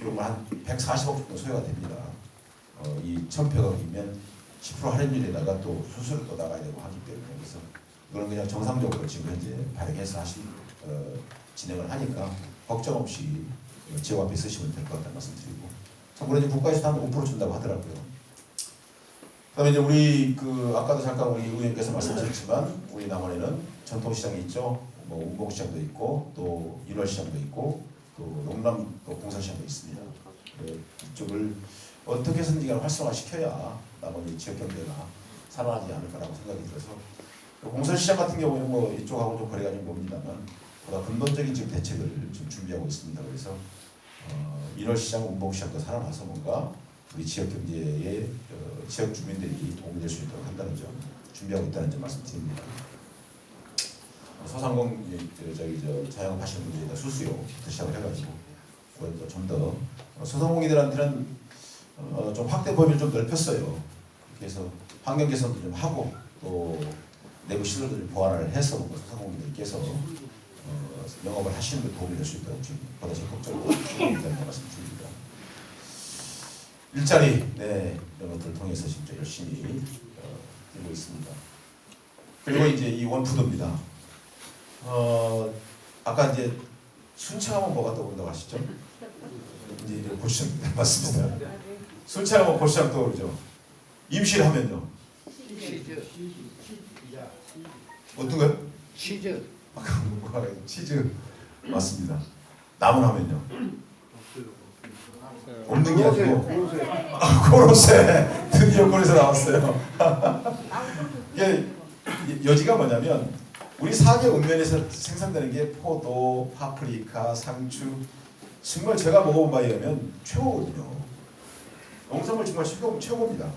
비용은 한 140억 정도 소요가 됩니다. 이 1,100억이면 10% 할인율에다가 또 수수료 또 나가야 되고 하기 때문에 그래서 이거는 그냥 정상적으로 지금 현재 발행해서 진행을 하니까 걱정 없이 지역 앞에 쓰시면 될 것 같다는 말씀드리고 참고로 이제 국가에서 한 5% 준다고 하더라고요. 그다음에 이제 우리 아까도 잠깐 우리 의원님께서 말씀하셨지만 우리 남원에는 전통시장이 있죠. 뭐 운봉시장도 있고 또 인월시장도 있고 또 농남 공사시장도 있습니다. 이쪽을 어떻게 해서든지 활성화시켜야 남원의 지역 경제가 살아나지 않을까라고 생각이 들어서 공설시장 같은 경우에는 뭐 이쪽하고 좀 거리가 좀 멉니다만 보다 근본적인 지금 대책을 좀 준비하고 있습니다. 그래서 인월시장, 운봉시장도 살아나서 뭔가 우리 지역 경제에 지역 주민들이 도움이 될 수 있도록 한다는 점 준비하고 있다는 점 말씀드립니다. 소상공 자영업 하시는 분들에다 수수료부터 시작을 해가지고 좀 더 소상공인들한테는 좀 확대 범위를 좀 넓혔어요. 그래서 환경 개선도 좀 하고 또 내부 시설도 좀 보완을 해서 소상공인들께서 영업을 하시는 데 도움이 될 수 있도록 지금 보다 적극적으로 있다는 말씀드립니다. 일자리 이런 것들을 통해서 진짜 열심히 뛰고 있습니다. 그리고 이제 이 원푸드입니다. 아까 이제 순창하면 뭐가 떠오른다고 하시죠? 이제 고추장 맞습니다. 순창하면 고추장 떠오르죠. 임실 하면요. 어떤 거요? 치즈. 치즈 맞습니다. 나물 하면요. 없는 게 아니고 고로쇠 드디어 고로쇠 나왔어요. 이게 여지가 뭐냐면 우리 사계 읍면에서 생산되는 게 포도, 파프리카, 상추 정말 제가 먹어본 바에 의하면 최고거든요. 농산물 정말 최고입니다.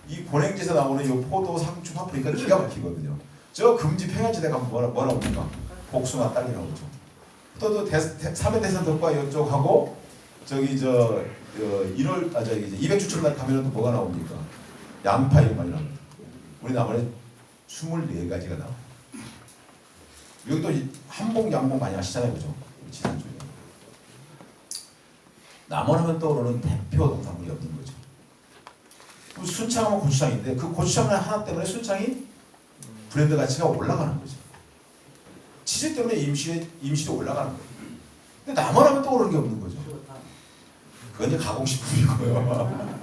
이 고랭지에서 나오는 이 포도, 상추, 파프리카 기가 막히거든요. 저 금지 평야지대 가면 뭐라 옵니까? 복숭아, 딸기 나오죠. 또 3회 대선덕과 이쪽하고 저기 200주점 날 가면은 또 뭐가 나옵니까? 양파 이런 많이 나옵니다. 우리 남원에 24가지가 나와요. 여기 또 한복, 양복 많이 하시잖아요, 그죠? 지산 쪽에. 남원하면 떠오르는 대표 농산물이 없는 거죠. 순창하면 고추장인데 그 고추장 하나 때문에 순창이 브랜드 가치가 올라가는 거죠. 치즈 때문에 임시도 올라가는 거예요. 근데 남원하면 떠오르는 게 없는 거죠. 그건 이제 가공식품이고요.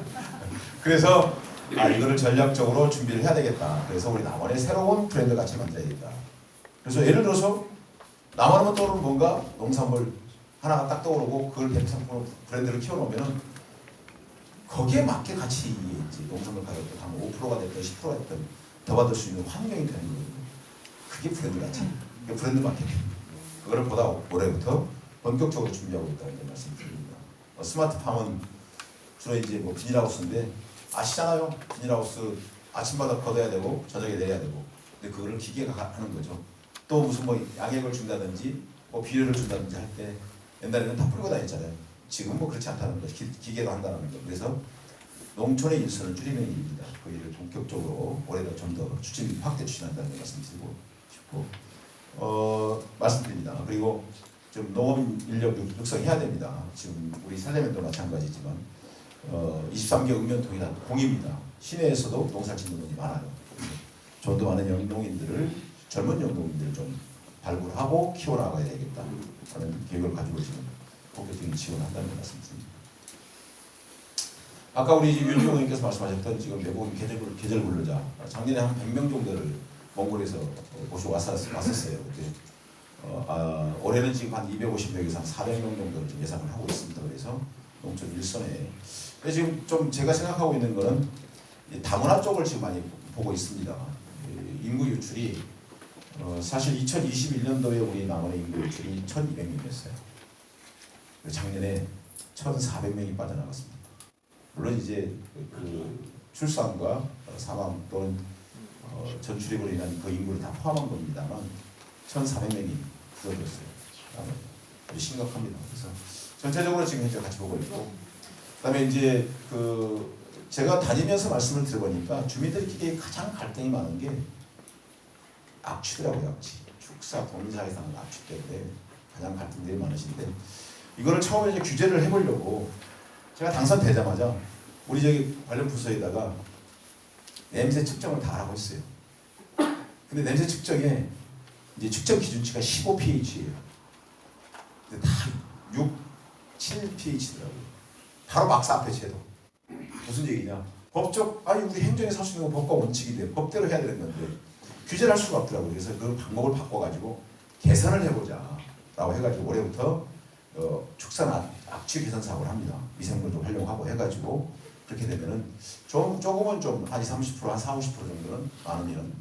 그래서 이거를 전략적으로 준비를 해야 되겠다. 그래서 우리 남원의 새로운 브랜드 가치를 만들어야겠다. 그래서 예를 들어서 남원하면 떠오르는 뭔가 농산물 하나가 딱 떠오르고 그걸 대표상품으로 브랜드를 키워놓으면 거기에 맞게 같이 농산물 가격도 한 5%가 됐든 10%가 됐든 더 받을 수 있는 환경이 되는 거거든요. 그게 브랜드 가치. 그게 브랜드 마케팅. 그거를 보다 올해부터 본격적으로 준비하고 있다는 말씀드립니다. 스마트팜은 주로 이제 비닐하우스인데 아시잖아요. 비닐하우스 아침마다 걷어야 되고 저녁에 내려야 되고. 근데 그거를 기계가 하는 거죠. 또 무슨 양액을 준다든지 비료를 준다든지 할 때 옛날에는 다 풀고 다녔잖아요. 지금 그렇지 않다는 거죠. 기계로 한다는 거죠. 그래서 농촌의 일선을 줄이는 일입니다. 그 일을 본격적으로 올해도 좀 더 확대 추진한다는 말씀드리고 싶고 말씀드립니다. 그리고 좀 농업 인력 육성해야 됩니다. 지금 우리 살레면도 마찬가지지만 23개 읍면 동이다 공입니다. 시내에서도 농사 짓는 분이 많아요. 좀 더 많은 젊은 영농인들을 좀 발굴하고 키워나가야 되겠다 하는 계획을 가지고 지금 본격적인 지원한다는 말씀드립니다. 아까 우리 윤지용 의원님께서 말씀하셨던 지금 내부인 계절 근로자 작년에 한 100명 정도를 몽골에서 모시고 왔었어요. 그때 올해는 지금 한 250명에서 한 400명 정도를 좀 예상을 하고 있습니다. 그래서 농촌 일선에 지금 좀 제가 생각하고 있는 거는 다문화 쪽을 지금 많이 보고 있습니다. 인구 유출이 사실 2021년도에 우리 남원의 인구 유출이 1,200명이었어요. 작년에 1,400명이 빠져나갔습니다. 물론 이제 그 출산과 사망 또는 전출입으로 인한 그 인구를 다 포함한 겁니다만 1,400명이 줄어들었어요. 아주 심각합니다. 그래서 전체적으로 지금 현재 같이 보고 있고, 그다음에 이제 제가 다니면서 말씀을 들어보니까 주민들끼리 가장 갈등이 많은 게 악취더라고요. 악취. 축사, 동사에서는 악취 때문에 가장 갈등들이 많으신데 이거를 처음에 이제 규제를 해보려고 제가 당선되자마자 우리 저기 관련 부서에다가 냄새 측정을 다 하라고 했어요. 근데 냄새 측정에 이제 측정 기준치가 15pH예요. 근데 다 6, 7pH더라고요. 바로 막사 앞에 제도. 무슨 얘기냐? 법적, 아니 우리 행정에 살 수 있는 건 법과 원칙인데 법대로 해야 되는 건데 규제를 할 수가 없더라고요. 그래서 그 방법을 바꿔가지고 개선을 해보자 라고 해가지고 올해부터 축산 악취 개선 사업을 합니다. 미생물도 활용하고 해가지고 그렇게 되면은 조금은 좀 한 20, 30%, 한 40, 50% 정도는 많으면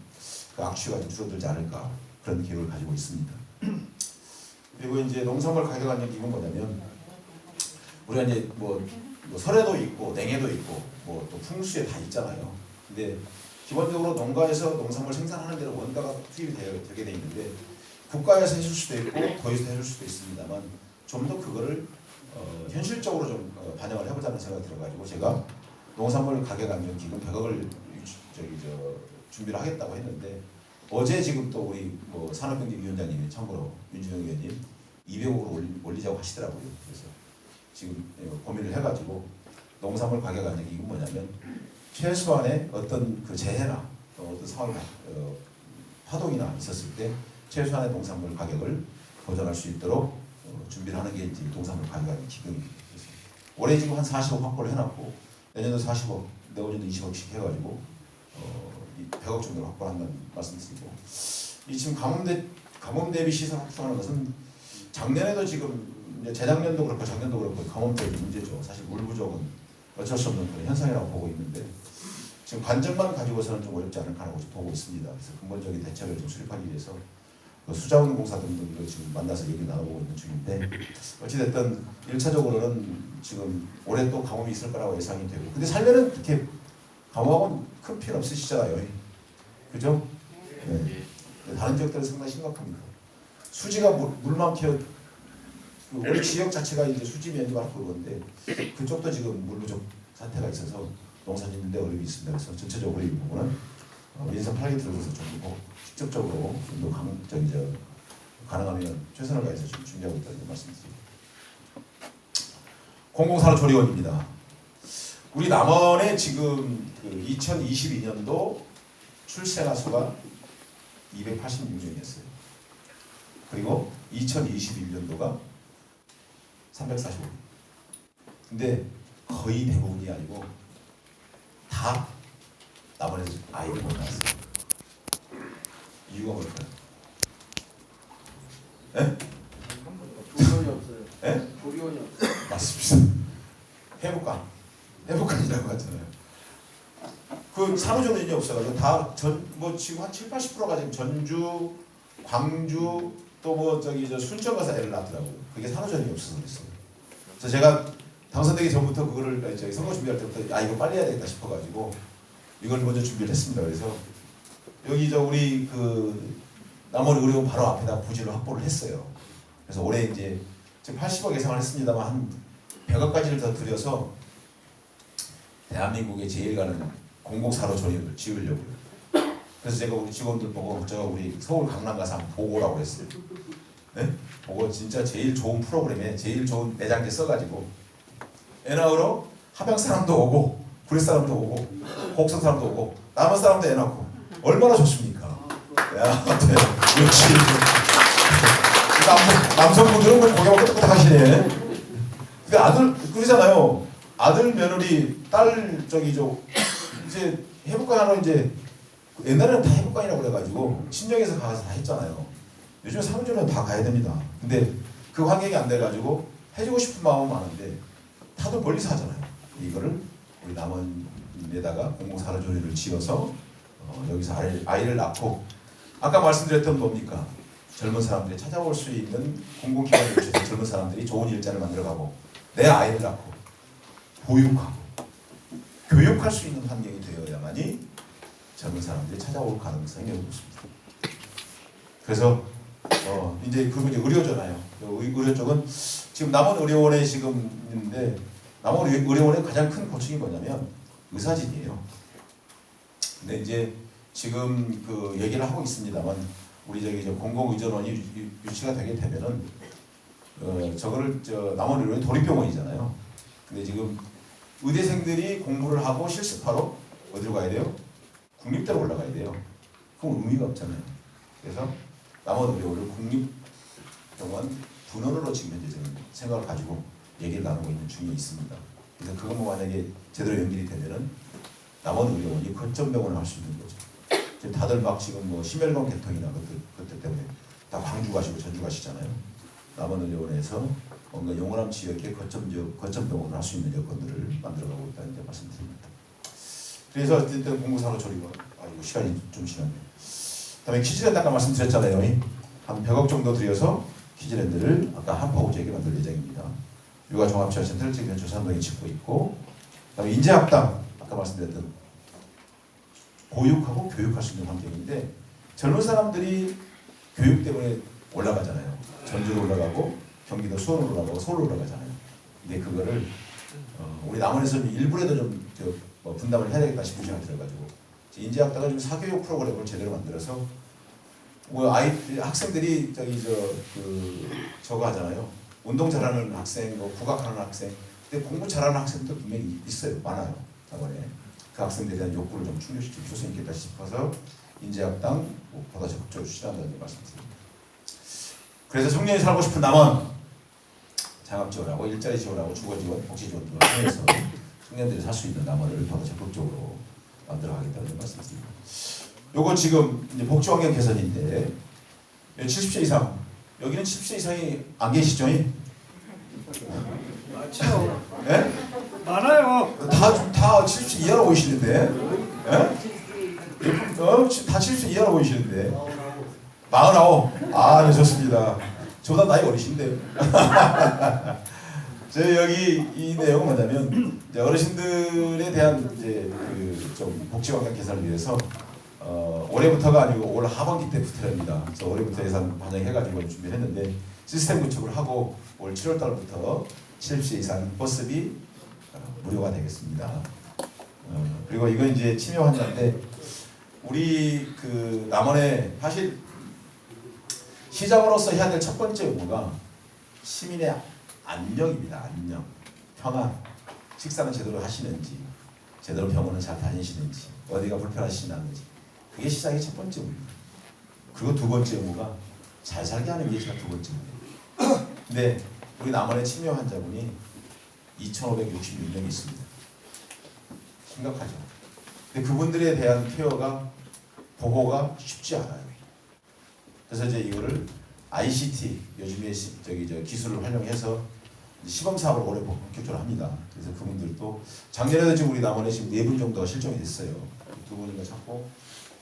그 악취가 좀 줄어들지 않을까 그런 계획을 가지고 있습니다. 그리고 이제 농산물 가격 안정기금은 뭐냐면 우리가 이제 뭐 설에도 있고 냉해도 있고 뭐 또 풍수에 다 있잖아요. 근데 기본적으로 농가에서 농산물 생산하는 데는 원가가 투입이 되게 돼 있는데 국가에서 해줄 수도 있고 도에서 해줄 수도 있습니다만 좀 더 그거를 현실적으로 좀 반영을 해보자는 생각이 들어가지고 제가 농산물 가격 안정 기금 100억을 준비를 하겠다고 했는데 어제 지금 또 우리 산업경제위원장님이 참고로 윤준영 의원님 200억으로 올리자고 하시더라고요. 그래서 지금 고민을 해가지고 농산물 가격 안정 기금 뭐냐면 최소한의 어떤 그 재해나 어떤 상황이 파동이나 있었을 때 최소한의 농산물 가격을 보장할 수 있도록 준비를 하는 게 이제 농산물 가격 안정 기금입니다. 그래서 올해 지금 한 40억 확보를 해놨고 내년도 40억, 내후년도 20억씩 해가지고 100억 정도를 확보한다는 말씀드리고 이 지금 가뭄 대비 시설 확충하는 것은 작년에도 지금 재작년도 그렇고 작년도 그렇고 가뭄 대비 문제죠. 사실 물 부족은 어쩔 수 없는 그런 현상이라고 보고 있는데 지금 관정만 가지고서는 좀 어렵지 않을까라고 보고 있습니다. 그래서 근본적인 대책을 좀 수립하기 위해서 수자원 공사 등등도 지금 만나서 얘기를 나눠보고 있는 중인데 어찌됐든 1차적으로는 지금 올해 또 가뭄이 있을 거라고 예상이 되고 근데 살면은 그렇게 가뭄하고는 큰 피해 없으시잖아요. 그죠? 네. 다른 지역들은 상당히 심각합니다. 수지가 물만 키워 우리 지역 자체가 이제 수지 면적이 그건데 그쪽도 지금 물 부족 사태가 있어서 농사 짓는데 어려움이 있습니다. 그래서 전체적으로 이 부분은 민선 8기 들어서 좀 더 직접적으로 좀 더 가능하면 최선을 다해서 좀 준비하고 있다는 말씀드립니다. 공공산업 조리원입니다. 우리 남원에 지금 그 2022년도 출생아 수가 286명이었어요. 그리고 2021년도가 345명. 근데 거의 대부분이 아니고 다 남원에서 아이를 못 낳았어요. 이유가 뭘까요? 예? 조리원이 없어요. 예? 조리원이 없어요. 맞습니다. 해부관이라고 하잖아요. 그 산후조리원이 없어가지고 다 지금 한 7, 80%가 지금 전주, 광주 또 순천 가서 애를 낳더라고요. 그게 산후조리원이 없어서 그랬어요. 그래서 제가 당선되기 전부터 그거를 선거 준비할 때부터 이거 빨리 해야 되겠다 싶어가지고 이걸 먼저 준비를 했습니다. 그래서 여기 우리 그 남원 의료원 바로 앞에다 부지를 확보를 했어요. 그래서 올해 이제 지금 80억 예상을 했습니다만 한 100억까지를 더 들여서 대한민국에 제일 가는 공공산후조리원을 지으려고요. 그래서 제가 우리 직원들 보고 우리 서울 강남 가서 한번 보고 오라고 했어요. 네? 보고 진짜 제일 좋은 프로그램에 제일 좋은 매장제 써가지고 애 낳으러 합양 사람도 오고 구례 사람도 오고 곡성 사람도 오고 남원 사람도 애 낳고 얼마나 좋습니까? 야, 네. 역시 남성분들은 뭐 고개가 끄덕끄덕하시네. 근데 아들 그러잖아요. 아들 며느리 딸 이제 해부관으로 이제 옛날에는 다 해부관이라고 그래가지고 친정에서 가서 다 했잖아요. 요즘 산후조리원 다 가야 됩니다. 근데 그 환경이 안 돼가지고 해주고 싶은 마음은 많은데 다들 멀리서 하잖아요. 이거를 우리 남원에다가 공공산후조리원을 지어서 여기서 아이를 낳고 아까 말씀드렸던 뭡니까? 젊은 사람들이 찾아올 수 있는 공공기관을 주셔서 젊은 사람들이 좋은 일자를 만들어가고 내 아이를 낳고 보육하고 교육할 수 있는 환경이 되어야만이 젊은 사람들이 찾아올 가능성이 매우 높습니다. 그래서 이제 그리고 의료잖아요. 의료 쪽은 지금 남원 의료원에 지금 있는데 남원 의료원의 가장 큰 고충이 뭐냐면 의사진이에요. 근데 이제 지금 그 얘기를 하고 있습니다만 우리 공공의전원이 유치가 되게 되면은 저거를 남원 의료원이 도립병원이잖아요. 근데 지금 의대생들이 공부를 하고 실습하러 어디로 가야 돼요? 국립대로 올라가야 돼요. 그럼 의미가 없잖아요. 그래서 남원 의료원을 국립병원 분원으로 지금 현재 저는 생각을 가지고 얘기를 나누고 있는 중에 있습니다. 그래서 그거 뭐 만약에 제대로 연결이 되면은 남원 의료원이 거점병원을 할 수 있는 거죠. 지금 다들 막 지금 뭐 심혈관 계통이나 그것 때문에 다 광주 가시고 전주 가시잖아요. 남원 의료원에서 뭔가 영원함 지역의 거점병원을 할 수 있는 여건들을 만들어가고 있다는 데 말씀드립니다. 그래서 어쨌든 공부사로 조리고 이거 시간이 좀 지났네요. 그다음에 키즈랜드 아까 말씀드렸잖아요. 한 100억 정도 들여서 키즈랜드를 아까 한파구지역에 만들 예정입니다. 육아종합지원센터를 지금 조산동에 짓고 있고, 그다음에 인재학당 아까 말씀드렸던 보육하고 교육할 수 있는 환경인데 젊은 사람들이 교육 때문에 올라가잖아요. 전주로 올라가고 경기도 수원으로 올라가고 서울로 올라가잖아요. 근데 그거를 우리 남원에서는 일부라도 좀 분담을 해야 되겠다 싶은 생각이 들어가지고 인재학당은 좀 사교육 프로그램을 제대로 만들어서 뭐 학생들이 저거 하잖아요. 운동 잘하는 학생, 뭐 국악하는 학생, 근데 공부 잘하는 학생도 분명히 있어요. 많아요. 남원에 그 학생들에 대한 욕구를 좀 충족시킬 수 있겠다 싶어서 인재학당 보다 적극적으로 추진한다는 말씀드립니다. 그래서 청년이 살고 싶은 남원 장학 지원하고 일자리 지원하고 주거 지원, 복지 지원 등을 통해서 청년들이 살 수 있는 남원을 더 적극적으로 만들어가겠다는 말씀드립니다. 요거 지금 이제 복지 환경 개선인데 70세 이상 여기는 70세 이상이 안 계시죠? 많죠. 예? 많아요. 다 70세 이하로 보이시는데, 예? 다 70세 이하로 보이시는데, 49. 네, 좋습니다. 저보다 나이 어리신데. 저희 여기 이 내용은 뭐냐면 이제 어르신들에 대한 이제 좀 복지 환경 개선을 위해서 올해부터가 아니고 올 하반기 때부터입니다. 그래서 올해부터 예산 반영해가지고 준비를 했는데 시스템 구축을 하고 올 7월 달부터 70세 이상 버스비 무료가 되겠습니다. 그리고 이건 이제 치매 환자인데 우리 남원에 사실 시장으로서 해야 될 첫 번째 의무가 시민의 안녕입니다. 안녕, 평안, 식사는 제대로 하시는지, 제대로 병원은 잘 다니시는지, 어디가 불편하시지 않는지, 그게 시장의 첫 번째 의무입니다. 그리고 두 번째 의무가 잘 살게 하는 게 제가 두 번째 의무예요. 근데 우리 남원의 치매 환자분이 2,566명이 있습니다. 심각하죠. 근데 그분들에 대한 케어가 보호가 쉽지 않아요. 그래서 이제 이거를 ICT 요즘에 기술을 활용해서 시범 사업을 올해 본격적으로 합니다. 그래서 그분들도 작년에도 지금 우리 남원에 지금 4분 정도가 실종이 됐어요. 2분인가 찾고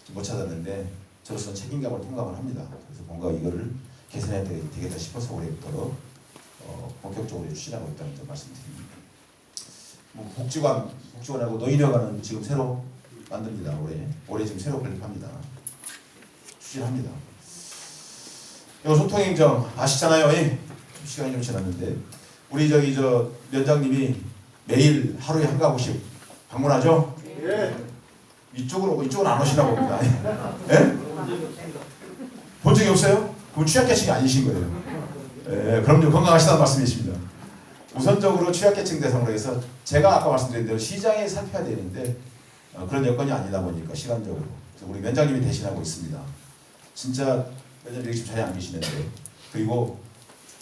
못 찾았는데 저로서는 책임감을 통감을 합니다. 그래서 뭔가 이거를 개선해야 되겠다 싶어서 올해부터 본격적으로 추진하고 있다는 점 말씀드립니다. 뭐 복지관하고 노인회관은 지금 새로 만듭니다. 올해 지금 새로 건립합니다. 추진합니다. 요 소통행정 아시잖아요. 시간이 좀 지났는데 우리 위원장님이 매일 하루에 한 가구씩 방문하죠? 예. 이쪽은 안 오시나 봅니다. 예? 본 적이 없어요? 그럼 취약계층이 아니신 거예요. 예, 그럼 좀 건강하시다는 말씀이십니다. 우선적으로 취약계층 대상으로 해서 제가 아까 말씀드린 대로 시장에 살펴야 되는데 그런 여건이 아니다 보니까 시간적으로 우리 위원장님이 대신하고 있습니다. 진짜 위원장님이 지금 자리에 안 계시는데 그리고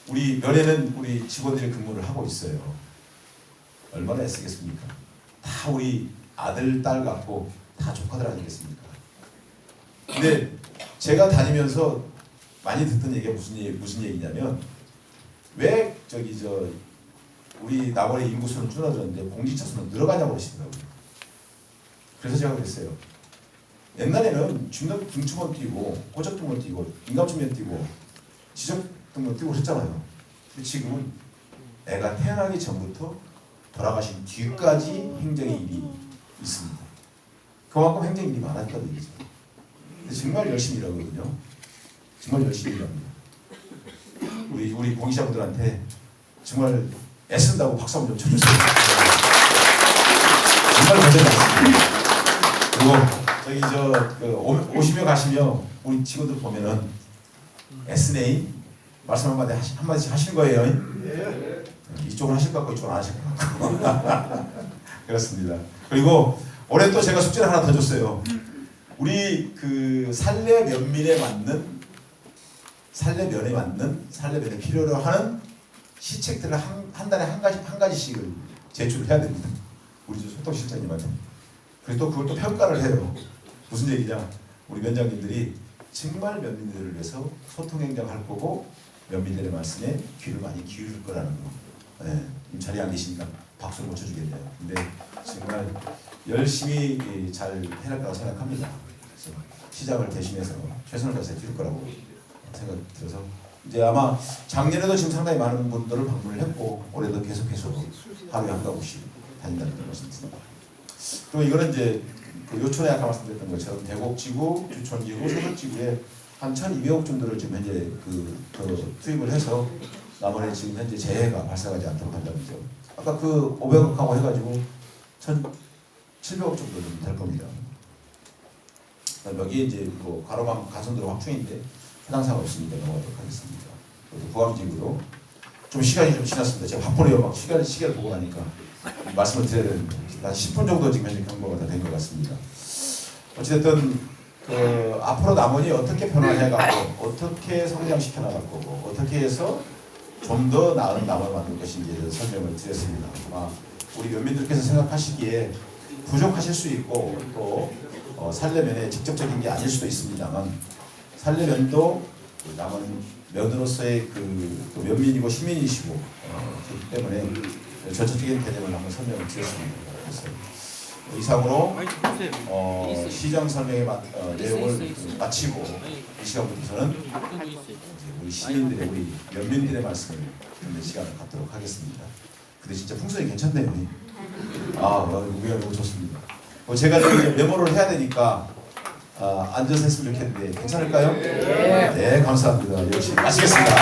우리 면에는 우리 직원들이 근무를 하고 있어요. 얼마나 애쓰겠습니까? 다 우리 아들, 딸 같고 다 조카들 아니겠습니까? 근데 제가 다니면서 많이 듣던 얘기가 무슨 얘기냐면 왜 우리 남원의 인구수는 줄어들었는데 공직자 수는 늘어가냐고 그러시더라고요. 그래서 제가 그랬어요. 옛날에는 중추만 띄고 호적등만 띄고 인감증면 띄고 지적등만 띄고 그랬잖아요. 근데 지금은 애가 태어나기 전부터 돌아가신 뒤까지 행정의 일이 있습니다. 그만큼 행정 일이 많았다는 얘기죠. 근데 정말 열심히 일하거든요. 정말 열심히 일합니다. 우리 공직자분들한테 정말 애쓴다고 박수 한번 좀 쳐주세요. 정말 고생 많습니다. 그리고 오시며 가시며 우리 직원들 보면은 SNA 말씀 한마디씩 하신 거예요. 이쪽은 하실 것 같고 이쪽은 안 하실 것 같고. 그렇습니다. 그리고 올해 또 제가 숙제를 하나 더 줬어요. 우리 그 살례 면밀에 맞는 살례면에 필요로 하는 시책들을 한 달에 한 가지씩을 제출해야 됩니다. 우리 소통실장님한테. 그리고 또 그걸 또 평가를 해요. 무슨 얘기냐? 우리 면장님들이 정말 면민들을 위해서 소통행정할 거고 면민들의 말씀에 귀를 많이 기울일 거라는 거. 네, 자리에 안 계시니까 박수를 못 쳐주겠네요. 근데 정말 열심히 잘 해낼 거라고 생각합니다. 그래서 시장을 대신해서 최선을 다해서 해줄 거라고 생각이 들어서 이제 아마 작년에도 지금 상당히 많은 분들을 방문을 했고 올해도 계속해서 하루에 한 가구씩 다닌다는 걸 말씀드립니다. 그리고 이거는 이제 그 요촌에 아까 말씀드렸던 것처럼 대곡지구, 주촌지구, 소설지구에 한 1,200억 정도를 지금 현재 그 투입을 해서 남원에 지금 현재 재해가 발생하지 않도록 한다는 점. 아까 그 500억하고 해가지고 1,700억 정도 될 겁니다. 여기 이제 뭐 가로막 가선도로 확충인데 해당 사항 없으니까 넘어가도록 하겠습니다. 그리고 부암지구도 좀 시간이 좀 지났습니다. 제가 바쁘네요. 막 시계를 보고 나니까 말씀을 드려야 되는데 한 10분 정도 지금 현재 경과가 다 된 것 같습니다. 어찌됐든 그 앞으로 남원이 어떻게 변화해가고 어떻게 성장시켜 나갈 거고 어떻게 해서 좀 더 나은 남원을 만들 것인지에 설명을 드렸습니다. 아마 우리 면민들께서 생각하시기에 부족하실 수 있고 또 살려면에 직접적인 게 아닐 수도 있습니다만 살려면도 남은 면으로서의 그 면민이고 시민이시고 그렇기 때문에 전체적인 개념을 한번 설명을 드렸습니다. 그래서 이상으로 시장 설명의 내용을 마치고 이 시간부터는 우리 시민들의 우리 면민들의 말씀을 듣는 시간을 갖도록 하겠습니다. 근데 진짜 풍선이 괜찮네요. 우리가 너무 좋습니다. 제가 이제 메모를 해야 되니까 앉아서 했으면 좋겠는데 괜찮을까요? 네, 감사합니다. 역시 마치겠습니다.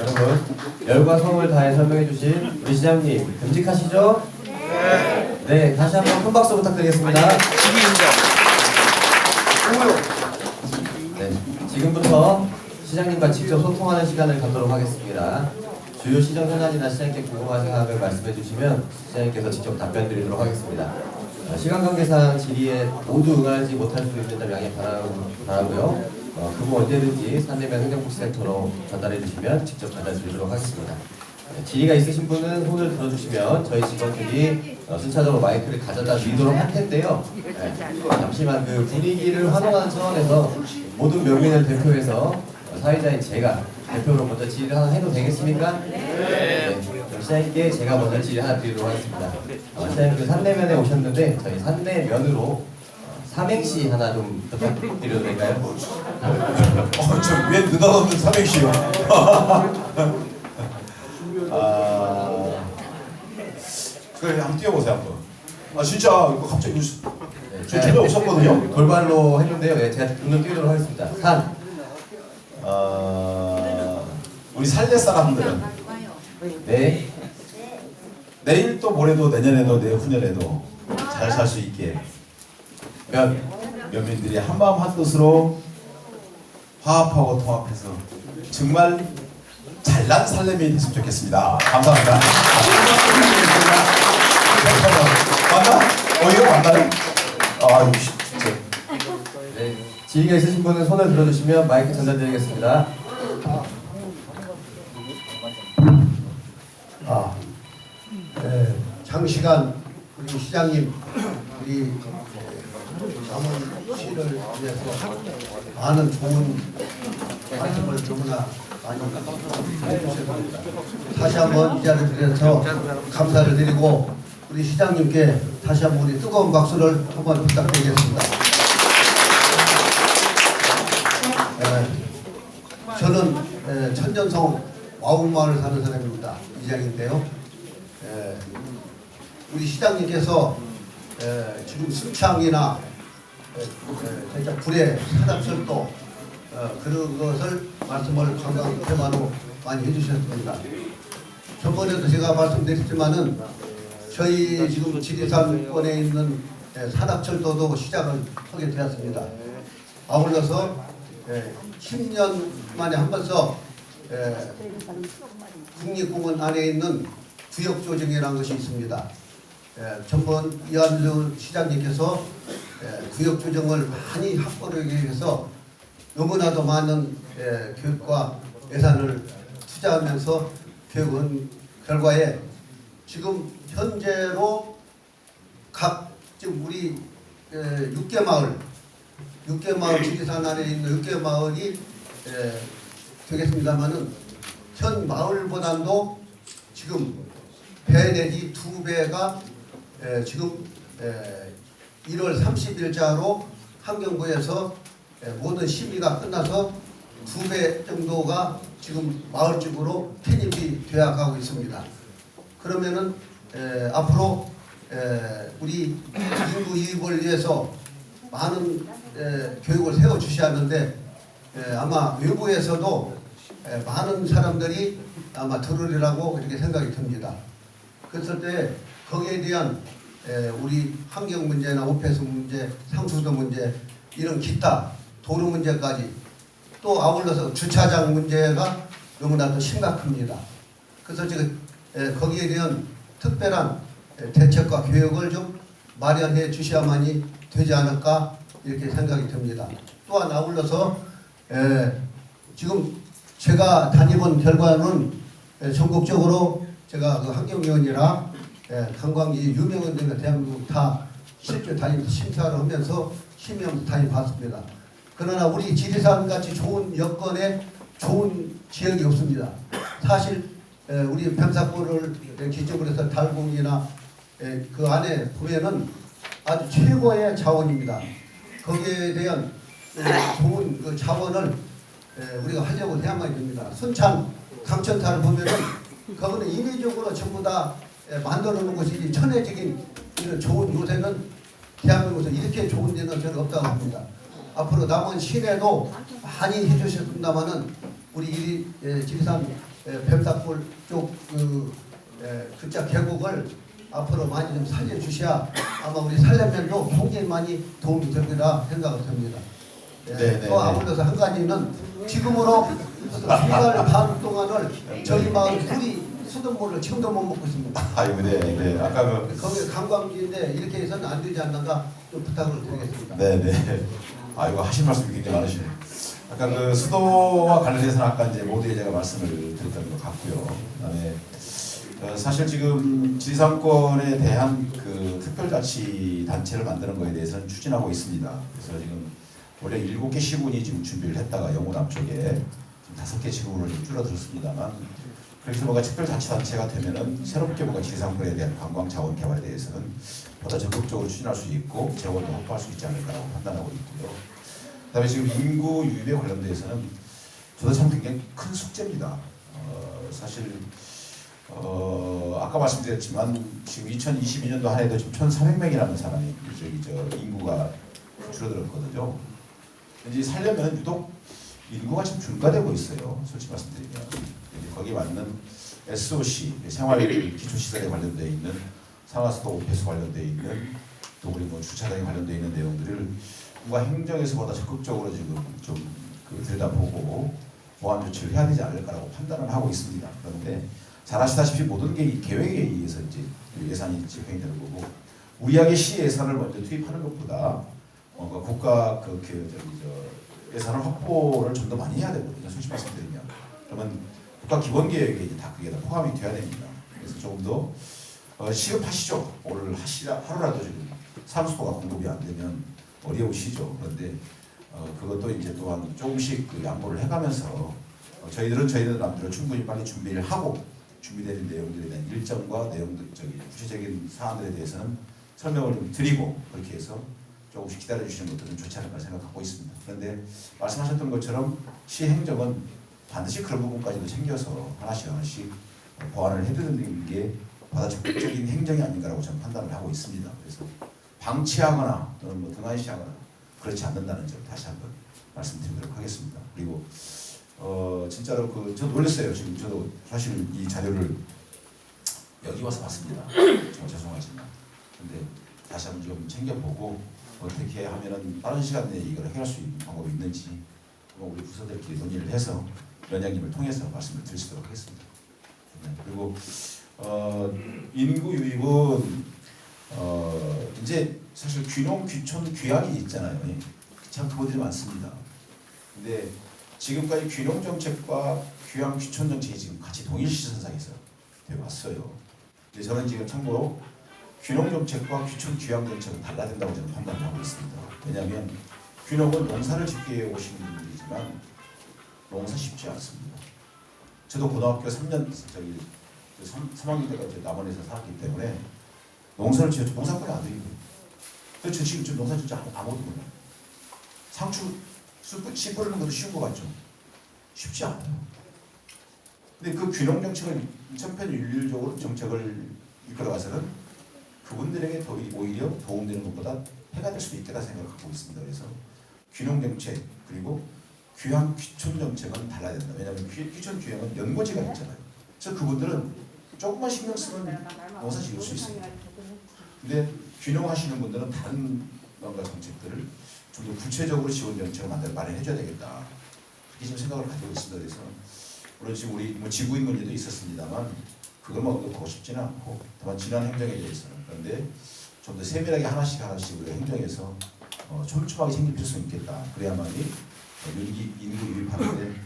여러분, 열과 성을 다해 설명해 주신 우리 시장님 듬직하시죠? 네, 다시 한번 큰 박수 부탁드리겠습니다. 네, 지금부터 시장님과 직접 소통하는 시간을 갖도록 하겠습니다. 주요 시정 현안이나 시장님께 궁금한 사항을 말씀해 주시면 시장님께서 직접 답변 드리도록 하겠습니다. 시간 관계상 질의에 모두 응하지 못할 수 있는 점 양해 바라고요. 그거 언제든지 산내면 행정복지센터로 전달해 주시면 직접 전달 드리도록 하겠습니다. 질의가 있으신 분은 손을 들어주시면 저희 직원들이 순차적으로 마이크를 가져다 드리도록 할 텐데요. 잠시만 그 분위기를 환호하는 차원에서 모든 면민을 대표해서 사회자인 제가 대표로 먼저 질의를 하나 해도 되겠습니까? 네. 시장님께 제가 먼저 질의 하나 드리도록 하겠습니다. 시장님 그 산내면에 오셨는데 저희 산내면으로 삼행시 하나 좀 부탁드려도 될까요? 왜 느닷없는 삼행시요? 그래 한번 뛰어보세요 한번. 진짜 이거 갑자기 저 준비 없었거든요. 돌발로 했는데요. 네, 제가 눈을 띄우도록 하겠습니다. 산. 우리 살례 사람들은 네. 내일 또 모레도 내년에도 내후년에도 잘 살 수 있게 면민들이 한마음 한뜻으로 화합하고 통합해서 정말 잘난 살림이 됐으면 좋겠습니다. 감사합니다. 맞나? 이거 맞나요? 진짜. 네. 질의가 있으신 분은 손을 들어주시면 마이크 전달드리겠습니다. 장시간 우리 시장님 우리 남원시를 위해서 많은 좋은 말씀을 너무나 많이 해주셨습니다. 다시 한번 이 자리를 빌어서 감사를 드리고 우리 시장님께 다시 한번 우리 뜨거운 박수를 한번 부탁드리겠습니다. 저는 천전성 와웅마을 사는 사람입니다. 이장인데요. 우리 시장님께서 지금 순창이나 불의 산악철도 그런 것을 말씀을 관광 테마로 많이 해주셨습니다. 저번에도 제가 말씀드렸지만은 저희 지금 지리산권에 있는 산악철도도 시작을 하게 되었습니다. 아울러서 10년 만에 한 번서 국립공원 안에 있는 구역조정이라는 것이 있습니다. 전번 이한주 시장님께서 구역조정을 많이 확보하기 위해서 너무나도 많은 교육과 예산을 투자하면서 교육은 결과에 지금 현재로 지금 우리 6개 마을 지리산 안에 있는 6개 마을이 되겠습니다만은 현 마을보다도 지금 배 내지 2배가 지금 1월 30일자로 환경부에서 모든 심의가 끝나서 2배 정도가 지금 마을 쪽으로 편입이 되어 가고 있습니다. 그러면은 앞으로 우리 인구 유입을 위해서 많은 교육을 세워 주셔야 하는데 아마 외부에서도 많은 사람들이 아마 들으리라고 이렇게 생각이 듭니다. 그랬을 때 거기에 대한 우리 환경 문제나 오폐수 문제, 상수도 문제 이런 기타 도로 문제까지 또 아울러서 주차장 문제가 너무나도 심각합니다. 그래서 지금 거기에 대한 특별한 대책과 교육을 좀 마련해 주셔야만이 되지 않을까 이렇게 생각이 듭니다. 또한 아울러서 지금 제가 다녀본 결과는 전국적으로 제가 그 환경위원이라 관광지 유명한 데는 대한민국 다 실제 다니면서 심사를 하면서 심의하면서 다녀봤습니다. 그러나 우리 지리산 같이 좋은 여건에 좋은 지역이 없습니다. 사실 우리 뱀사골을 기점으로 해서 달봉이나 그 안에 보면은 아주 최고의 자원입니다. 거기에 대한 좋은 그 자원을 우리가 하려고 해야만 됩니다. 순천, 강천타를 보면은 그거는 인위적으로 전부 다 만들어 놓은 것이지 천혜적인 이런 좋은 요새는 대한민국에서 이렇게 좋은 데는 저는 없다고 합니다. 앞으로 남은 시내도 많이 해주셨습니다마는 우리 지리산 뱀사골 쪽 그자 계곡을 앞으로 많이 좀 살려주셔야 아마 우리 살려면도 굉장히 많이 도움이 되리라 생각을 합니다. 또 아울러서 한 가지는 지금으로 두 달 반 동안을 저희 마을 물이 수돗물을 지금도 못 먹고 있습니다. 아이고, 네. 아까 거기 관광지인데 이렇게 해서는 안 되지 않는가 좀 부탁을 드리겠습니다. 네네. 아이고, 하신 말씀이 굉장히 많으시네요. 아까 그 수도와 관련해서는 아까 이제 모두에 제가 말씀을 드렸던 것 같고요. 그다음에 사실 지금 지리산권에 대한 그 특별자치단체를 만드는 것에 대해서는 추진하고 있습니다. 그래서 지금 원래 7개 시군이 지금 준비를 했다가 영호 남쪽에 지금 5개 시군으로 좀 줄어들었습니다만 그렇게 뭔가 특별자치단체가 되면은 새롭게 뭔가 지리산권에 대한 관광 자원 개발에 대해서는 보다 적극적으로 추진할 수 있고 재원도 확보할 수 있지 않을까라고 판단하고 있고요. 그다음에 지금 인구 유입에 관련돼서는 저도 참 굉장히 큰 숙제입니다. 사실 아까 말씀드렸지만 지금 2022년도 한 해도 지금 1,400명이라는 사람이 인구가 줄어들었거든요. 이제 살려면 유독 인구가 지금 증가되고 있어요. 솔직히 말씀드리면 거기에 맞는 SOC 생활 기초시설에 관련되어 있는 상하수도 오폐수 관련되어 있는 또 우리 뭐 주차장에 관련되어 있는 내용들을 뭔가 행정에서보다 적극적으로 지금 좀 들여다보고 보완 조치를 해야 되지 않을까라고 판단을 하고 있습니다. 그런데 잘 아시다시피 모든 게 계획에 의해서 이제 예산이 집행되는 거고 우리하게 시 예산을 먼저 투입하는 것보다 뭔가 국가 예산을 확보를 좀 더 많이 해야 되거든요. 솔직히 말씀드리면 그러면 국가 기본 계획에 이제 다 그게 다 포함이 돼야 됩니다. 그래서 조금 더 시급하시죠. 오늘 하루라도 지금 산소가 공급이 안 되면 어려우시죠. 그런데 그것도 이제 또한 조금씩 그 양보를 해가면서 저희들은 남들은 충분히 빨리 준비를 하고 준비되는 내용들에 대한 일정과 내용들 구체적인 사안들에 대해서는 설명을 좀 드리고 그렇게 해서 조금씩 기다려 주시는 것도 좀 좋지 않을까 생각하고 있습니다. 그런데 말씀하셨던 것처럼 시행정은 반드시 그런 부분까지도 챙겨서 하나씩 보완을 해드리는 게 보다 적극적인 행정이 아닌가라고 저는 판단을 하고 있습니다. 그래서 방치하거나 또는 뭐 등한시하거나 그렇지 않는다는 점 다시 한번 말씀드리도록 하겠습니다. 그리고 진짜로 저 놀랐어요. 지금 저도 사실 이 자료를 여기 와서 봤습니다. 정말 죄송하지만 근데 다시 한번 좀 챙겨보고 어떻게 하면은 빠른 시간 내에 이걸 해결할 수 있는 방법이 있는지 우리 부서들끼리 논의를 해서 위원장님을 통해서 말씀을 드릴 수 있도록 하겠습니다. 네, 그리고 인구 유입은 이제 사실 귀농, 귀촌, 귀향이 있잖아요. 참 그분들이 많습니다. 근데 지금까지 귀농 정책과 귀향, 귀촌 정책이 지금 같이 동일 시선상에서 되어 왔어요. 근데 저는 지금 참고로 귀농 정책과 귀촌, 귀향 정책은 달라야 된다고 저는 판단을 하고 있습니다. 왜냐하면 귀농은 농사를 짓기 위해 오신 분들이지만 농사 쉽지 않습니다. 저도 고등학교 3학년 때까지 남원에서 살았기 때문에 농사를 지었죠. 농사꾼이 안 되는 거예요. 그래서 저 지금 농사 짓지 아무것도 몰라요. 상추 씨 뿌리는 것도 쉬운 것 같죠? 쉽지 않아요. 근데 그 귀농 정책을 편일률적으로 정책을 이끌어가서는 그분들에게 오히려 도움되는 것보다 해가 될 수도 있겠다 생각하고 있습니다. 그래서 귀농 정책 그리고 귀향 귀촌 정책은 달라야 된다. 왜냐하면 귀촌 귀향은 연고지가 있잖아요. 그래서 그분들은 조금만 신경 쓰면 농사 지을 수 있습니다. 근데 귀농하시는 분들은 다른 뭔가 정책들을 좀 더 구체적으로 지원 정책을 마련해줘야 되겠다. 그렇게 지금 생각을 가지고 있습니다. 그래서 물론 지금 우리 지구인 문제도 있었습니다만 그걸 언급하고 싶지는 않고 다만 지난 행정에 대해서는 그런데 좀 더 세밀하게 하나씩 우리가 행정에서 촘촘하게 챙길 필요성이 있겠다. 그래야만이 인구 유입하는 데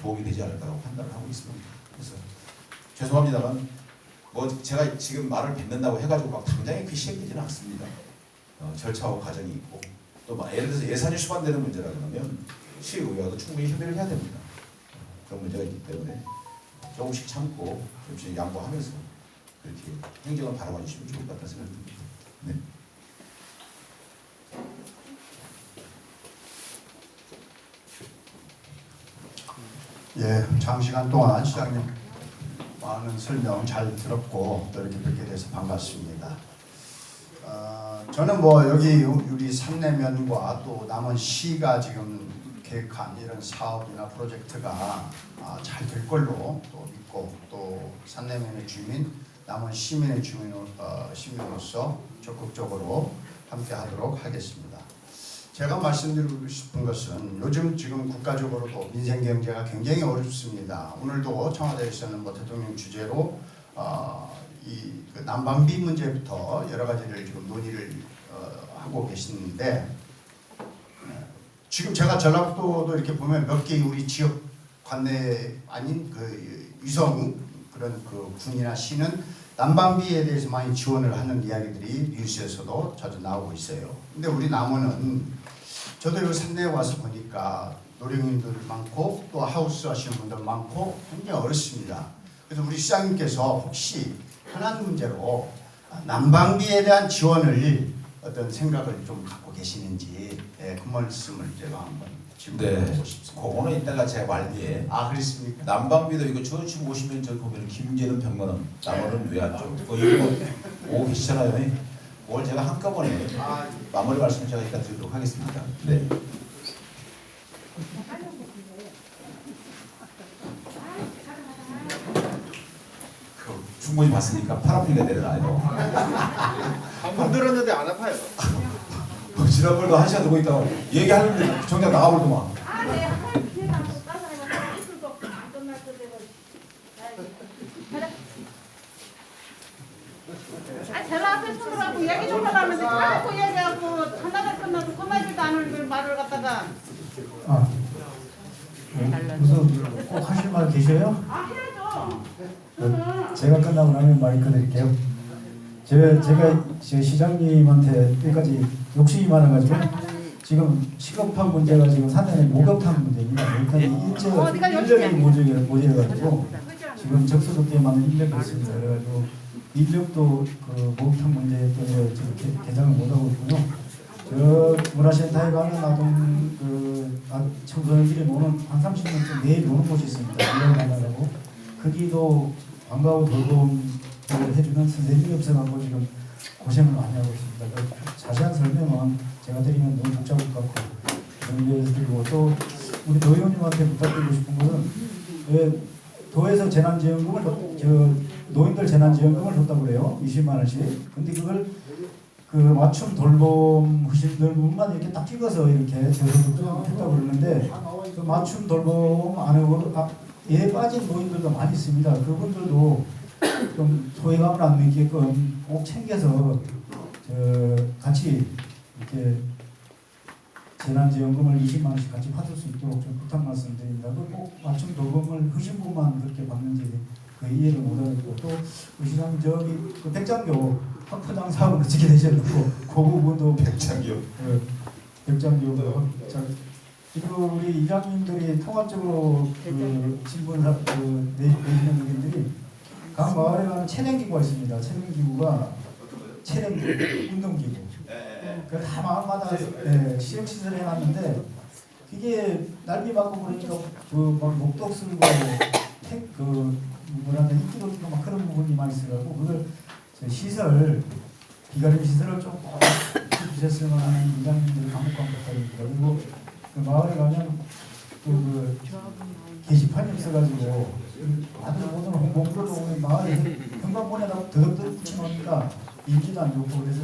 도움이 되지 않을까라고 판단을 하고 있습니다. 그래서 죄송합니다만 제가 지금 말을 뱉는다고 해가지고 막 당장에 그 시행되지는 않습니다. 절차와 과정이 있고 또 예를 들어서 예산이 수반되는 문제라 그러면 시의회와도 충분히 협의를 해야 됩니다. 그런 문제가 있기 때문에 조금씩 참고 조금씩 양보하면서 그렇게 행정을 바라봐 주시면 좋을 것 같다는 생각이 듭니다. 네. 예, 장시간 동안 시장님 많은 설명 잘 들었고 또 이렇게 뵙게 돼서 반갑습니다. 저는 여기 우리 산내면과 또 남원시가 지금 계획한 이런 사업이나 프로젝트가 잘 될 걸로 또 믿고 또 산내면의 주민, 남원 시민의 시민으로서 적극적으로 함께하도록 하겠습니다. 제가 말씀드리고 싶은 것은 요즘 지금 국가적으로도 민생 경제가 굉장히 어렵습니다. 오늘도 청와대에서는 대통령 주재로 그 난방비 문제부터 여러 가지를 지금 논의를 하고 계시는데 지금 제가 전라북도도 이렇게 보면 몇 개 우리 지역 관내 아닌 그 위성 그런 그 군이나 시는 난방비에 대해서 많이 지원을 하는 이야기들이 뉴스에서도 자주 나오고 있어요. 근데 우리 남원은 저도 이 산내에 와서 보니까 노령인들 많고 또 하우스 하시는 분들 많고 굉장히 어렵습니다. 그래서 우리 시장님께서 혹시 현안 문제로 난방비에 대한 지원을 어떤 생각을 좀 갖고 계시는지 그 말씀을 제가 한번 질문해보고 싶습니다. 그거는 이따가 제 말기에 그렇습니까? 난방비도 이거 저 지금 오시면 저기 보면 김재는 병만은 남원은 왜 안 좀 이거 오고 계시잖아요. 그걸 제가 한꺼번에 마무리 말씀을 제가 이따 드리도록 하겠습니다. 네. 충분히 봤으니까 팔 아프니까 내려놔요. 방금 들었는데 안 아파요. 지난번도 한 시간 두고 있다가 얘기하는데 정작 나가버리더만. 전화 앞에 손으로 얘기 좀 하려는데 자꾸 얘기하고 하나가 끝나도 끝나지도 않을 말을 갖다가 무슨 꼭 하실 말 계셔요? 해야죠. 제가 끝나고 나면 마이크 드릴게요. 제가 시장님한테 여기까지 욕심이 많아가지고 지금 식업한 문제가 지금 산내에 목욕탕 문제입니다. 인력이 모자라가지고 지금 적수도 때문에 많은 인력이 있습니다. 그래가지고 인력도 그 목욕탕 문제 때문에 지금 개장을 못하고 있고요. 저 문화센터에 가면 청소년들이 노는 한 30년쯤 매일 노는 곳이 있습니다. 인력을 만나라고 거기도 방과후 돌봄을 해주는 선생님이 없어가지고 지금 고생을 많이 하고 있습니다. 자세한 설명은 제가 드리면 너무 복잡할 것 같고 그리고 또 우리 도 의원님한테 부탁드리고 싶은 것은 도에서 재난지원금을 노인들 재난지원금을 줬다고 그래요. 20만 원씩. 근데 그걸 그 맞춤 돌봄 의심들만 이렇게 딱 찍어서 이렇게 제도를 했다고 그러는데 그 맞춤 돌봄 안에 빠진 노인들도 많이 있습니다. 그분들도 좀 소외감을 안 느끼게끔 꼭 챙겨서 같이 이렇게 재난지원금을 20만 원씩 같이 받을 수 있도록 좀 부탁 말씀드립니다. 꼭 맞춤 돌봄을 의심부만 그렇게 받는지 그 이해를 못하겠고 또 의시장 저기 그 백장교 학부장 사업으로 지게 되셨고 그 부분도 백장교. 백장교 그리고 우리 이장님들이 통합적으로 그 신분사 내시는 의견들이 각 마을에 가는 체력기구가 있습니다. 체력기구가 운동기구. 그 다 마을마다 시행시설 해놨는데 그게 날비 맞고 그러니까 그막 목독 쓸고 뭐랄까 인기도 있고 막 그런 부분이 많이 있어가지고 그걸 시설 비가림 시설을 좀 주셨으면 하는 이장님들 감옥감 부탁드립니다. 그리고 그 마을에 가면 그 게시판이 있어가지고 아들 오늘 홍보물도 오면 마을에 현관문에다가 더덕더덕 붙여놓으니까 인기도 안 좋고 그래서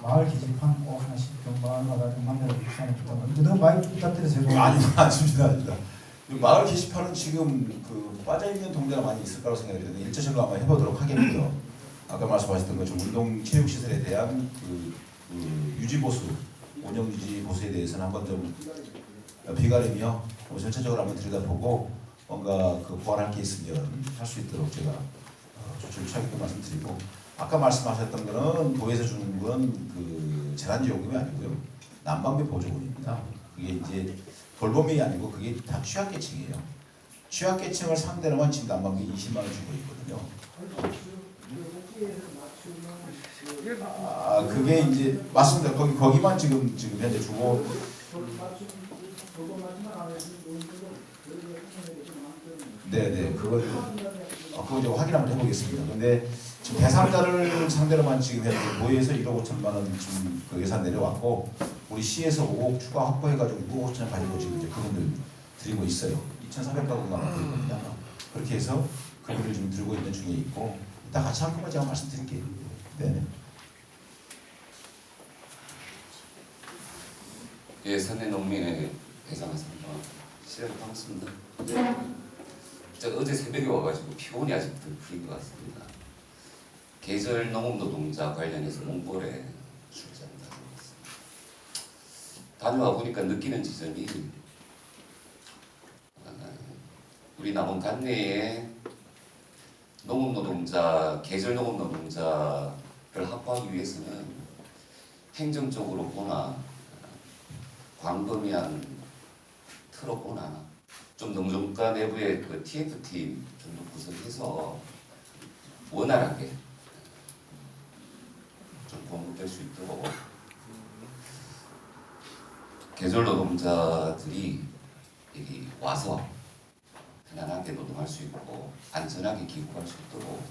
마을 게시판 꼭 하나씩 좀 마을마다 좀 만들어 주시면 좋다고. 너무 많이 부탁드려서 죄송합니다. 아닙니다. 마을 게시판은 지금 그 빠져있는 동네가 많이 있을 거라고 생각이 드는데 일차적으로 한번 해보도록 하겠고요. 아까 말씀하셨던 것처럼 운동 체육 시설에 대한 그 유지 보수, 운영 유지 보수에 대해서는 한번 좀 비가림이요 전체적으로 한번 들여다보고 뭔가 그 보완할 게 있으면 할 수 있도록 제가 조치를 취하겠다고 말씀드리고 아까 말씀하셨던 거는 도에서 주는 건 그 재난지원금이 아니고요 난방비 보조금입니다. 그게 이제 돌봄이 아니고 그게 다 취약계층이에요. 취약계층을 상대로만 지금 난방비 20만 원 주고 있거든요. 그게 이제 맞습니다. 거기만 지금 현재 주고. 네네 그거 이제 확인 한번 해보겠습니다. 근데 지금 대상자를 상대로만 지금 현재 도에서 1억 5천만 원 지금 그 예산 내려왔고 우리 시에서 5억 추가 확보해가지고 6억 5천을 가지고 지금 이제 그분들 드리고 있어요. 2,400가구가 갖고 있거든요. 그렇게 해서 그분들 지금 들고 있는 중에 있고 이따 같이 한꺼번에 제가 말씀드릴게요. 네네. 예, 산내 농민의 회장하십니다. 시작이 반갑습니다. 제가 어제 새벽에 와가지고 피곤이 아직도 풀린 것 같습니다. 계절 농업 노동자 관련해서 몽골에 출장을 다녀왔습니다. 다녀와 보니까 느끼는 지점이 우리 남원 관내에 농업 노동자, 계절 농업 노동자를 확보하기 위해서는 행정적으로 보나 광범위한 틀어 보나 좀 농정가 내부의 그 TF팀 정도 구성해서 원활하게 좀 공급될 수 있도록 계절 노동자들이 여기 와서 편안하게 노동할 수 있고 안전하게 귀국할 수 있도록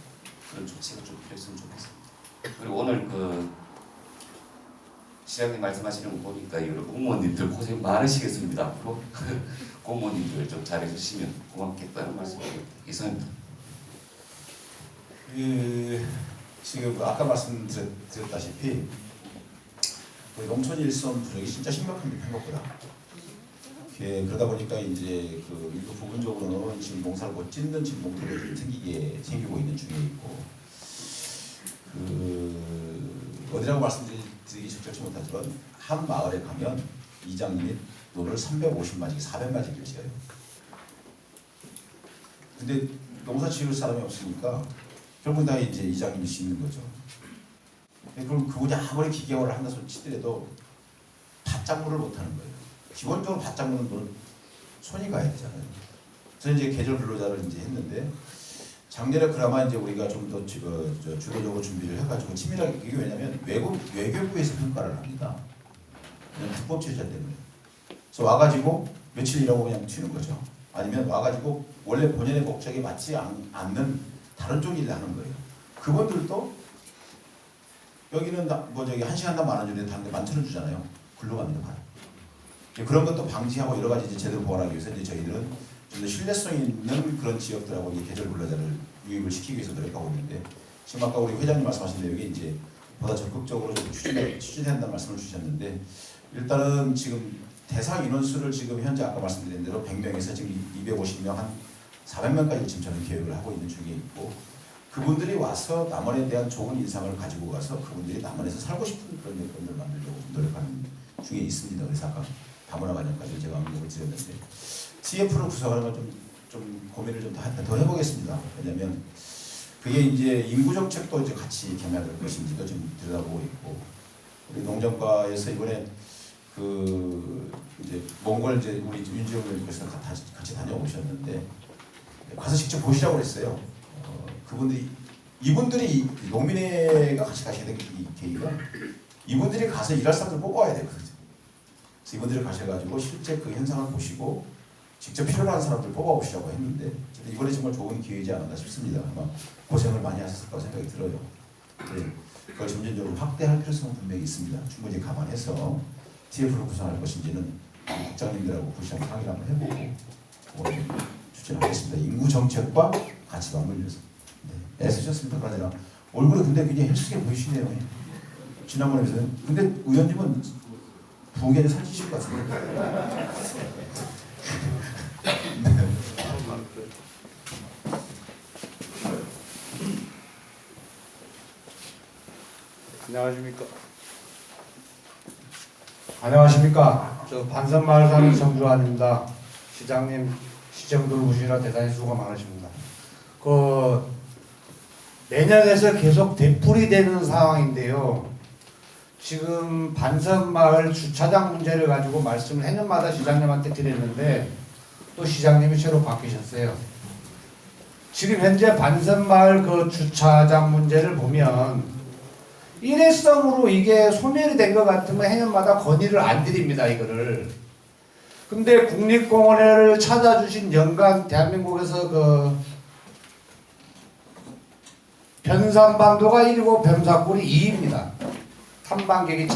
그런 조치가 좀 필요했으면 좋겠습니다. 그리고 오늘 그 시장님 말씀하시는 거 보니까 여러 공무원님들 고생 많으시겠습니다. 앞으로 공무원님들 좀 잘해주시면 고맙겠다는 말씀을 이상입니다. 지금 아까 말씀드렸다시피 농촌 일선 부족이 진짜 심각합니다. 생각보다. 그러다 보니까 이제 그 일부 부분적으로는 지금 농사를 못 짓는 지금 농토들이 생기고 있는 중에 있고 어디라고 말씀드리기 적절치 못하지만 한 마을에 가면 이장님이 돈을 350마지, 400마지를 지어요. 근데 농사 지을 사람이 없으니까 결국은 다 이제 이장님이 짓는 거죠. 그럼 그분이 아무리 기계화를 한다 소리 치더라도 밭작물을 못 하는 거예요. 기본적으로 밭작물은 돈 손이 가야 되잖아요. 저는 이제 계절 근로자를 이제 했는데 작년에 그나마 이제 우리가 좀 더 주도적으로 준비를 해가지고 치밀하게 이게 왜냐면 외교부에서 평가를 합니다. 그냥 불법 취재자 때문에. 그래서 와가지고 며칠 일하고 그냥 튀는 거죠. 아니면 와가지고 원래 본연의 목적에 맞지 않는 다른 쪽 일을 하는 거예요. 그분들도 여기는 뭐 저기 1시간당 10,000원 주는데 다른데 10,000원 주잖아요. 글로 갑니다. 바로. 그런 것도 방지하고 여러 가지 이제 제대로 보완하기 위해서 이제 저희들은 좀 더 신뢰성 있는 그런 지역들하고 이 계절 근로자를 유입을 시키기 위해서 노력하고 있는데 지금 아까 우리 회장님 말씀하신 내용이 이제 보다 적극적으로 좀 추진한다는 말씀을 주셨는데 일단은 지금 대상 인원수를 지금 현재 아까 말씀드린 대로 100명에서 지금 250명 한 400명까지 지금 저는 계획을 하고 있는 중에 있고 그분들이 와서 남원에 대한 좋은 인상을 가지고 가서 그분들이 남원에서 살고 싶은 그런 여건을 만들려고 노력하는 중에 있습니다. 그래서 아까 다문화 관련까지 제가 언급을 드렸는데 TF를 구성하는 걸 좀 고민을 좀 더 해보겠습니다. 왜냐하면 그게 이제 인구 정책도 이제 같이 겸해야 것인지도 좀 들여다보고 있고 우리 농정과에서 이번에 그 이제 몽골 이제 우리 윤지영 의원께서 같이 다녀오셨는데 가서 직접 보시라고 그랬어요. 이분들이 농민회가 같이 가시게 된 이 계기가 이분들이 가서 일할 사람들 뽑아야 되거든요. 그래서 이분들이 가셔가지고 실제 그 현상을 보시고 직접 필요로 하는 사람들 뽑아오시라고 했는데 이번에 정말 좋은 기회이지 않았나 싶습니다. 아마 고생을 많이 하셨을 거라고 생각이 들어요. 네, 그걸 점진적으로 확대할 필요성은 분명히 있습니다. 충분히 감안해서 TF를 구성할 것인지는 국장님들하고 구시장 상의를 한번 해보고 추진하겠습니다. 인구 정책과 같이 맞물려서 애쓰셨습니다. 그러나 얼굴에 근데 굉장히 헬스게 보이시네요. 지난번에 비해서. 근데 의원님은 부엌에 살찌실 것 같은데. 안녕하십니까. 안녕하십니까. 저 반선마을 사는 정주환입니다. 시장님 시정 돌보시느라 대단히 수고가 많으십니다. 내년에서 계속 되풀이되는 상황인데요. 지금 반선마을 주차장 문제를 가지고 말씀을 해년마다 시장님한테 드렸는데 또 시장님이 새로 바뀌셨어요. 지금 현재 반선마을 그 주차장 문제를 보면 일회성으로 이게 소멸이 된 것 같으면 해년마다 건의를 안 드립니다. 이거를. 근데 국립공원을 찾아주신 연간 대한민국에서 그 변산반도가 1이고 변사골이 2입니다. 탐방객이